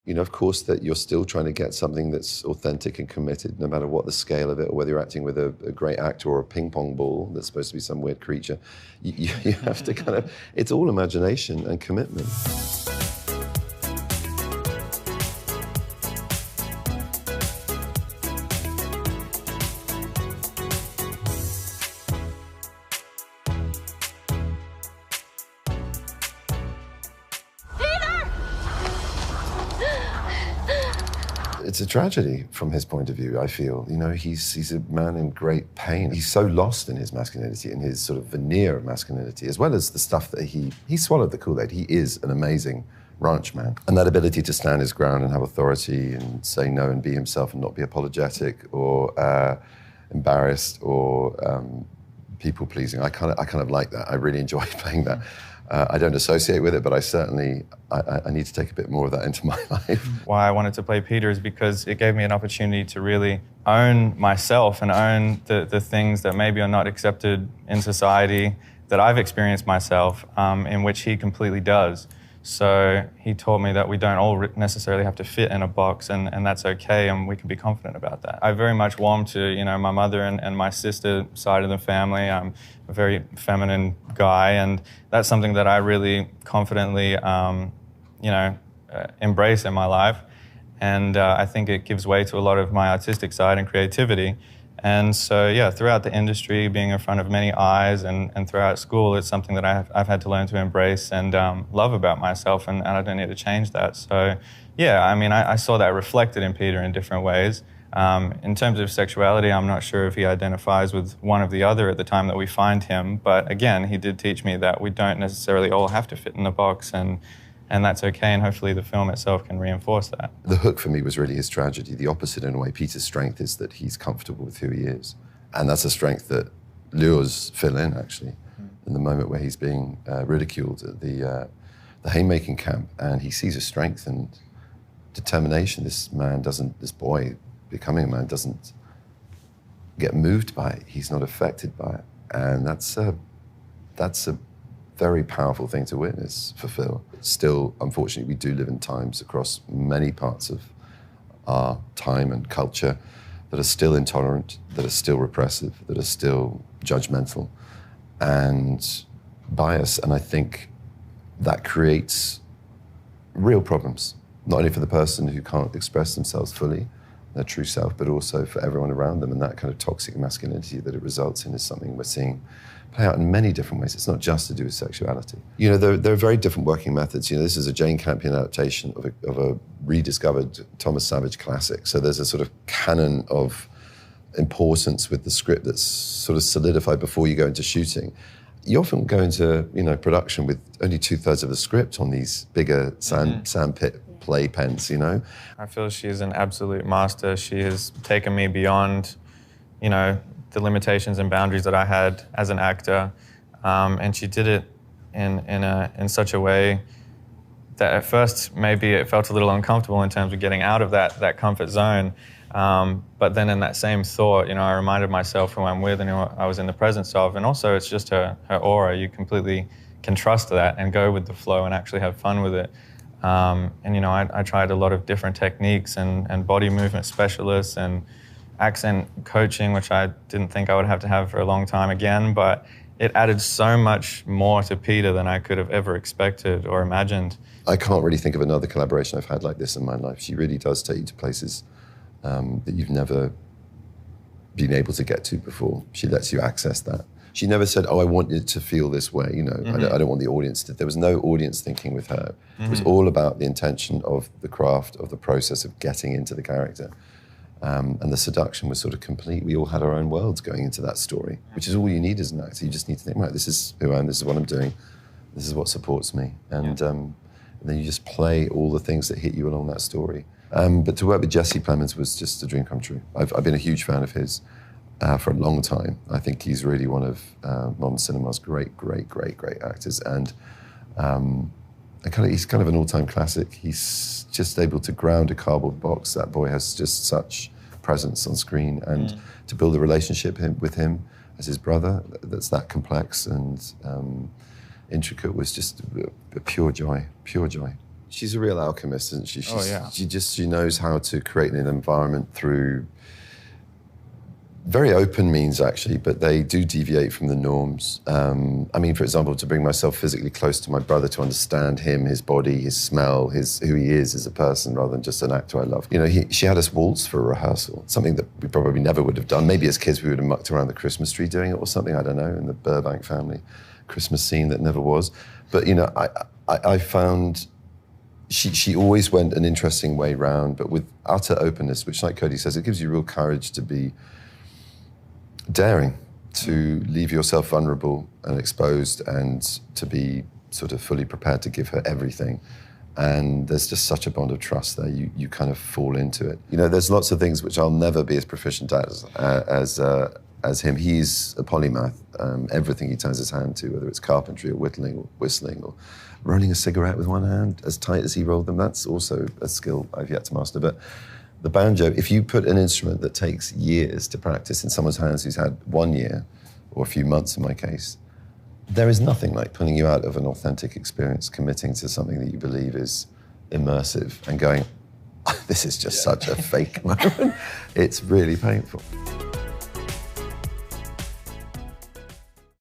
You know, of course, that you're still trying to get something that's authentic and committed, no matter what the scale of it, or whether you're acting with a great actor or a ping pong ball that's supposed to be some weird creature. You have to kind of, it's all imagination and commitment. It's a tragedy from his point of view, I feel. You know, he's a man in great pain. He's so lost in his masculinity, in his sort of veneer of masculinity, as well as the stuff that he swallowed the Kool-Aid. He is an amazing ranchman. And that ability to stand his ground and have authority and say no and be himself and not be apologetic or embarrassed or people-pleasing. I kind of like that. I really enjoy playing that. I don't associate with it, but I need to take a bit more of that into my life. Why I wanted to play Peter is because it gave me an opportunity to really own myself and own the things that maybe are not accepted in society that I've experienced myself, in which he completely does. So he taught me that we don't all necessarily have to fit in a box, and that's okay, and we can be confident about that. I very much warm to, you know, my mother and my sister side of the family. I'm a very feminine guy, and that's something that I really confidently, embrace in my life. And I think it gives way to a lot of my artistic side and creativity. And so, yeah, throughout the industry, being in front of many eyes and throughout school, it's something that I've had to learn to embrace and love about myself, and I don't need to change that. So, yeah, I mean, I saw that reflected in Peter in different ways. In terms of sexuality, I'm not sure if he identifies with one or the other at the time that we find him, but again, he did teach me that we don't necessarily all have to fit in the box, and that's okay, and hopefully the film itself can reinforce that. The hook for me was really his tragedy. The opposite, in a way. Peter's strength is that he's comfortable with who he is. And that's a strength that lures Phil in, actually, in the moment where he's being ridiculed at the haymaking camp, and he sees a strength and determination. This boy becoming a man doesn't get moved by it. He's not affected by it. And that's a very powerful thing to witness for Phil. Still, unfortunately, we do live in times across many parts of our time and culture that are still intolerant, that are still repressive, that are still judgmental and biased. And I think that creates real problems, not only for the person who can't express themselves fully, their true self, but also for everyone around them. And that kind of toxic masculinity that it results in is something we're seeing play out in many different ways. It's not just to do with sexuality. You know, there are very different working methods. You know, this is a Jane Campion adaptation of a rediscovered Thomas Savage classic. So there's a sort of canon of importance with the script that's sort of solidified before you go into shooting. You often go into, you know, production with only 2/3 of the script on these bigger sandpit play pens, you know? I feel she's an absolute master. She has taken me beyond, you know, the limitations and boundaries that I had as an actor, and she did it in such a way that at first maybe it felt a little uncomfortable in terms of getting out of that comfort zone, but then in that same thought, you know, I reminded myself who I'm with and who I was in the presence of, and also it's just her aura. You completely can trust that and go with the flow and actually have fun with it. And you know, I tried a lot of different techniques and body movement specialists and accent coaching, which I didn't think I would have to have for a long time again, but it added so much more to Peter than I could have ever expected or imagined. I can't really think of another collaboration I've had like this in my life. She really does take you to places that you've never been able to get to before. She lets you access that. She never said, oh, I want you to feel this way, you know, I don't want the audience to. There was no audience thinking with her. It was all about the intention of the craft, of the process of getting into the character. And the seduction was sort of complete. We all had our own worlds going into that story, which is all you need as an actor. You just need to think, right, this is who I am, this is what I'm doing, this is what supports me. And then you just play all the things that hit you along that story. But to work with Jesse Plemons was just a dream come true. I've been a huge fan of his for a long time. I think he's really one of modern cinema's great actors. And he's kind of an all-time classic. He's just able to ground a cardboard box. That boy has just such presence on screen, and to build a relationship with him as his brother that's that complex and intricate was just a pure joy, pure joy. She's a real alchemist, isn't she? Yeah. She knows how to create an environment through very open means, actually, but they do deviate from the norms. I mean, for example, to bring myself physically close to my brother, to understand him, his body, his smell, who he is as a person, rather than just an actor I love. You know, she had us waltz for a rehearsal, something that we probably never would have done. Maybe as kids we would have mucked around the Christmas tree doing it or something, I don't know, in the Burbank family Christmas scene that never was. But, you know, I found she always went an interesting way round, but with utter openness, which, like Cody says, it gives you real courage to be daring, to leave yourself vulnerable and exposed, and to be sort of fully prepared to give her everything. And there's just such a bond of trust there. You kind of fall into it. You know, there's lots of things which I'll never be as proficient as him. He's a polymath. Everything he turns his hand to, whether it's carpentry or whistling or rolling a cigarette with one hand as tight as he rolled them, that's also a skill I've yet to master. But the banjo, if you put an instrument that takes years to practice in someone's hands who's had 1 year, or a few months in my case, there is nothing like pulling you out of an authentic experience, committing to something that you believe is immersive and going, this is just such a fake moment. It's really painful.